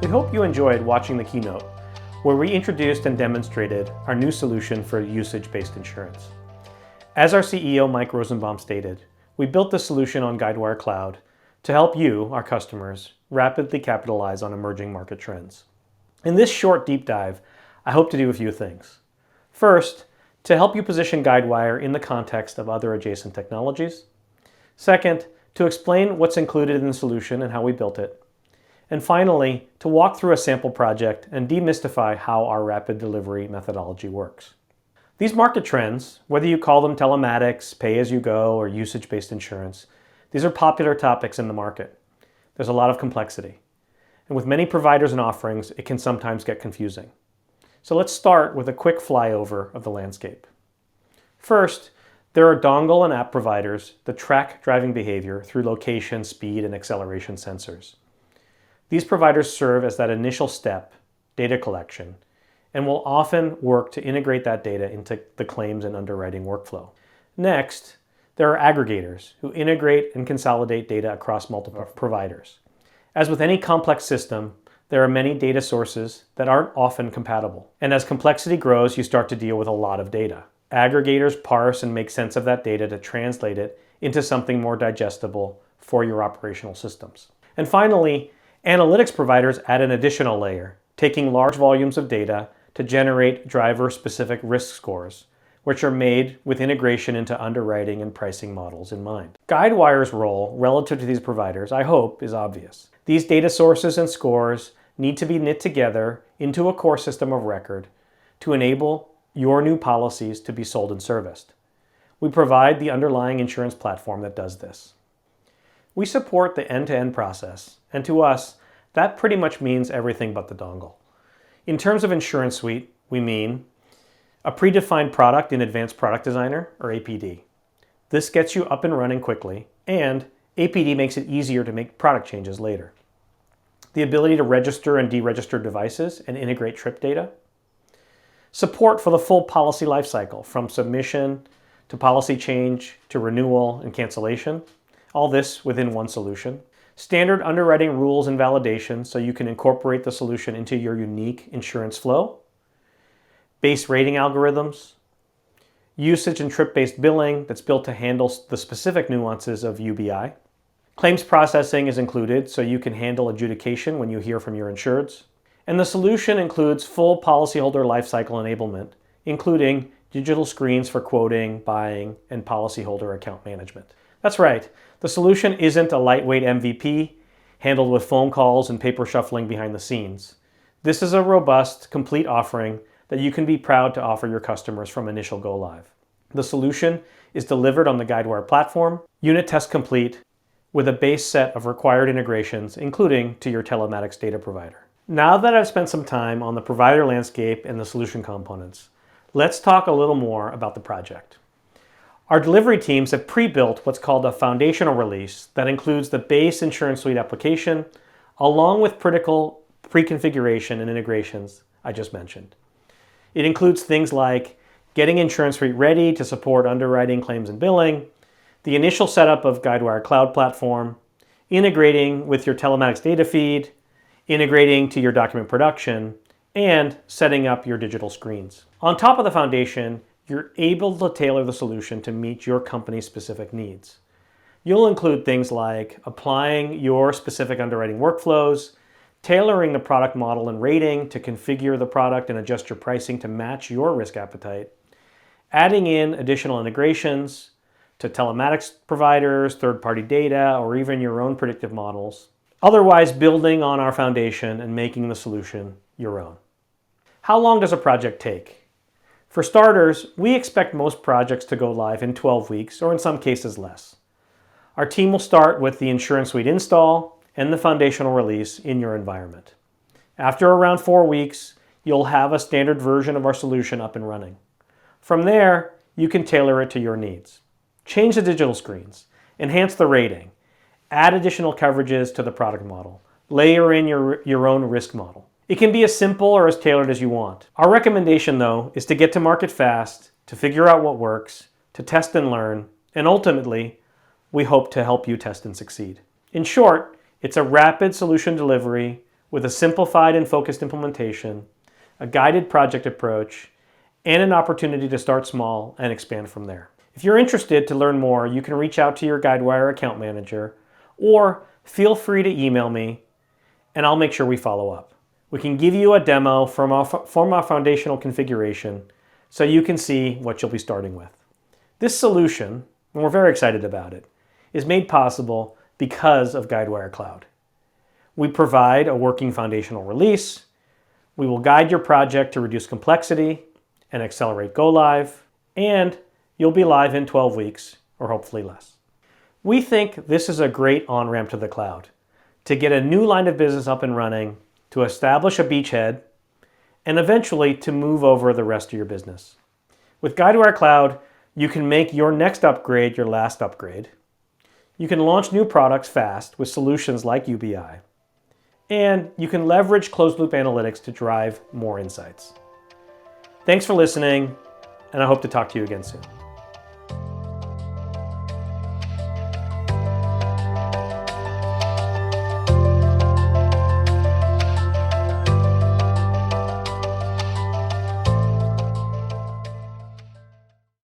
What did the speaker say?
We hope you enjoyed watching the keynote, where we introduced and demonstrated our new solution for usage-based insurance. As our CEO, Mike Rosenbaum, stated, we built this solution on Guidewire Cloud to help you, our customers, rapidly capitalize on emerging market trends. In this short deep dive, I hope to do a few things. First, to help you position Guidewire in the context of other adjacent technologies. Second, to explain what's included in the solution and how we built it. And finally, to walk through a sample project and demystify how our rapid delivery methodology works. These market trends, whether you call them telematics, pay-as-you-go, or usage-based insurance, these are popular topics in the market. There's a lot of complexity. And with many providers and offerings, it can sometimes get confusing. So let's start with a quick flyover of the landscape. First, there are dongle and app providers that track driving behavior through location, speed, and acceleration sensors. These providers serve as that initial step, data collection, and will often work to integrate that data into the claims and underwriting workflow. Next, there are aggregators who integrate and consolidate data across multiple providers. As with any complex system, there are many data sources that aren't often compatible. And as complexity grows, you start to deal with a lot of data. Aggregators parse and make sense of that data to translate it into something more digestible for your operational systems. And finally, analytics providers add an additional layer, taking large volumes of data to generate driver-specific risk scores, which are made with integration into underwriting and pricing models in mind. Guidewire's role relative to these providers, I hope, is obvious. These data sources and scores need to be knit together into a core system of record to enable your new policies to be sold and serviced. We provide the underlying insurance platform that does this. We support the end-to-end process, and to us, that pretty much means everything but the dongle. In terms of Insurance Suite, we mean a predefined product in Advanced Product Designer, or APD. This gets you up and running quickly, and APD makes it easier to make product changes later. The ability to register and deregister devices and integrate trip data. Support for the full policy lifecycle, from submission to policy change to renewal and cancellation. All this within one solution. Standard underwriting rules and validations so you can incorporate the solution into your unique insurance flow. Base rating algorithms. Usage and trip-based billing that's built to handle the specific nuances of UBI. Claims processing is included so you can handle adjudication when you hear from your insureds. And the solution includes full policyholder lifecycle enablement, including digital screens for quoting, buying, and policyholder account management. That's right, the solution isn't a lightweight MVP handled with phone calls and paper shuffling behind the scenes. This is a robust, complete offering that you can be proud to offer your customers from initial go-live. The solution is delivered on the Guidewire platform, unit test complete, with a base set of required integrations, including to your telematics data provider. Now that I've spent some time on the provider landscape and the solution components, let's talk a little more about the project. Our delivery teams have pre-built what's called a foundational release that includes the base Insurance Suite application, along with critical pre-configuration and integrations I just mentioned. It includes things like getting Insurance Suite ready to support underwriting, claims, and billing, the initial setup of Guidewire Cloud Platform, integrating with your telematics data feed, integrating to your document production, and setting up your digital screens. On top of the foundation, you're able to tailor the solution to meet your company's specific needs. You'll include things like applying your specific underwriting workflows, tailoring the product model and rating to configure the product and adjust your pricing to match your risk appetite, adding in additional integrations to telematics providers, third-party data, or even your own predictive models, otherwise building on our foundation and making the solution your own. How long does a project take? For starters, we expect most projects to go live in 12 weeks, or in some cases less. Our team will start with the Insurance Suite install and the foundational release in your environment. After around 4 weeks, you'll have a standard version of our solution up and running. From there, you can tailor it to your needs. Change the digital screens, enhance the rating, add additional coverages to the product model, layer in your own risk model. It can be as simple or as tailored as you want. Our recommendation, though, is to get to market fast, to figure out what works, to test and learn, and ultimately, we hope to help you test and succeed. In short, it's a rapid solution delivery with a simplified and focused implementation, a guided project approach, and an opportunity to start small and expand from there. If you're interested to learn more, you can reach out to your Guidewire account manager, or feel free to email me and I'll make sure we follow up. We can give you a demo from our foundational configuration so you can see what you'll be starting with. This solution, and we're very excited about it, is made possible because of Guidewire Cloud. We provide a working foundational release. We will guide your project to reduce complexity and accelerate go live, and you'll be live in 12 weeks, or hopefully less. We think this is a great on-ramp to the cloud to get a new line of business up and running, to establish a beachhead, and eventually to move over the rest of your business. With Guidewire Cloud, you can make your next upgrade your last upgrade. You can launch new products fast with solutions like UBI. And you can leverage closed-loop analytics to drive more insights. Thanks for listening, and I hope to talk to you again soon.